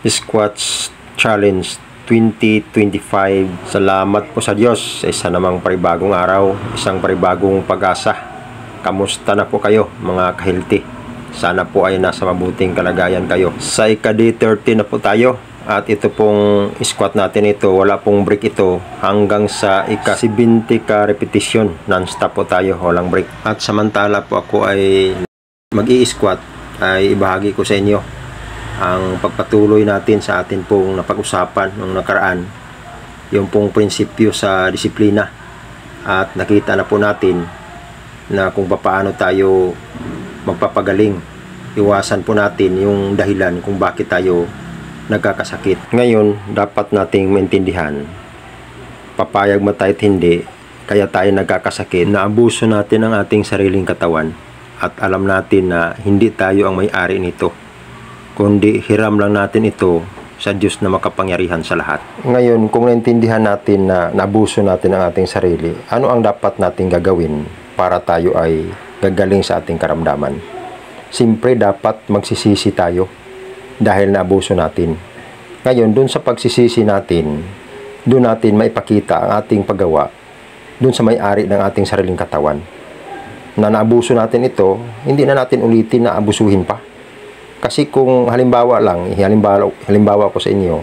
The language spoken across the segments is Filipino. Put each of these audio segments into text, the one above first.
Squats Challenge 2025. Salamat po sa Diyos sa isa namang panibagong araw, isang panibagong pag-asa. Kamusta na po kayo mga ka-healthy? Sana po ay nasa mabuting kalagayan kayo. Sa ika-day 30 na po tayo. At ito pong squat natin ito, wala pong break ito hanggang sa ika-70 ka repetition. Non-stop po tayo, walang break. At samantala po ako ay mag-i-squat, ay ibahagi ko sa inyo ang pagpatuloy natin sa atin pong napag-usapan nung nakaraan, yung pong prinsipyo sa disiplina. At nakita na po natin na kung paano tayo magpapagaling. Iwasan po natin yung dahilan kung bakit tayo nagkakasakit. Ngayon, dapat nating maintindihan, papayag man tayo't hindi, kaya tayo nagkakasakit, naabuso natin ang ating sariling katawan at alam natin na hindi tayo ang may-ari nito, kundi hiram lang natin ito sa Diyos na makapangyarihan sa lahat. Ngayon, kung naintindihan natin na naabuso natin ang ating sarili, ano ang dapat nating gagawin para tayo ay gagaling sa ating karamdaman? Siyempre, dapat magsisisi tayo dahil naabuso natin. Ngayon, dun sa pagsisisi natin, dun natin maipakita ang ating paggawa dun sa may-ari ng ating sariling katawan. Na naabuso natin ito, hindi na natin ulitin na abusuhin pa. Kasi kung halimbawa ko sa inyo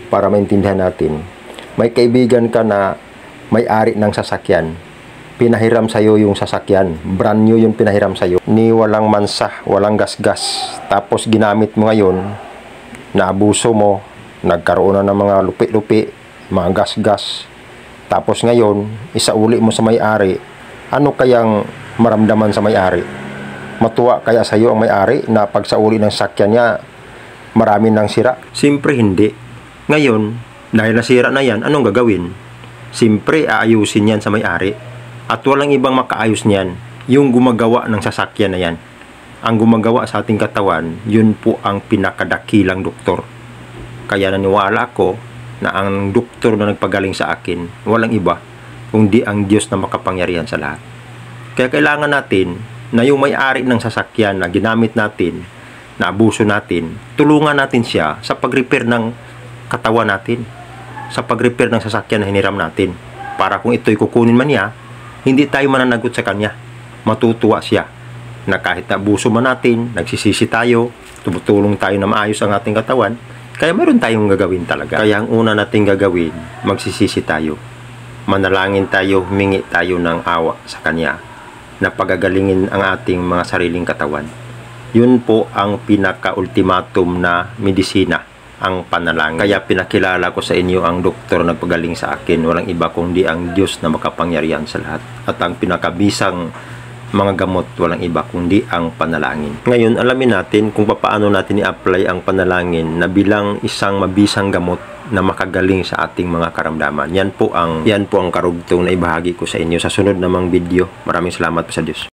para maintindihan natin, may kaibigan ka na may-ari ng sasakyan, pinahiram sa'yo yung sasakyan, brand new yung pinahiram sa'yo, ni walang mansa, walang gasgas, tapos ginamit mo ngayon, naabuso mo, nagkaroon na ng mga lupi-lupi, mga gasgas, tapos ngayon, isauli mo sa may-ari, ano kayang maramdaman sa may-ari? Matuwa kaya sa iyo ang may-ari na pagsauli ng sakyan niya marami nang sira? Siyempre hindi. Ngayon, dahil nasira na yan, anong gagawin? Siyempre aayusin yan sa may-ari. At walang ibang makaayos niyan, yung gumagawa ng sasakyan na yan. Ang gumagawa sa ating katawan, yun po ang pinakadakilang doktor. Kaya naniwala ko na ang doktor na nagpagaling sa akin, walang iba, kundi ang Diyos na makapangyarihan sa lahat. Kaya kailangan natin na yung may-ari ng sasakyan na ginamit natin, na abuso natin, tulungan natin siya sa pag-repair ng katawan natin, sa pag-repair ng sasakyan na hiniram natin. Para kung ito'y kukunin man niya, hindi tayo mananagot sa kanya. Matutuwa siya na kahit na abuso man natin, nagsisisi tayo, tumutulong tayo na maayos ang ating katawan, kaya meron tayong gagawin talaga. Kaya ang una nating gagawin, magsisisi tayo. Manalangin tayo, humingi tayo ng awa sa kanya na pagagalingin ang ating mga sariling katawan. Yun po ang pinaka-ultimatum na medisina, ang panalangin. Kaya pinakilala ko sa inyo ang doktor na nagpagaling sa akin, walang iba kundi ang Diyos na makapangyarihan sa lahat. At ang pinakabisang mga gamot, walang iba kundi ang panalangin. Ngayon, alamin natin kung paano natin i-apply ang panalangin na bilang isang mabisang gamot na makagaling sa ating mga karamdaman. Yan po ang karugtong na ibahagi ko sa inyo sa sunod namang video. Maraming salamat po sa Diyos.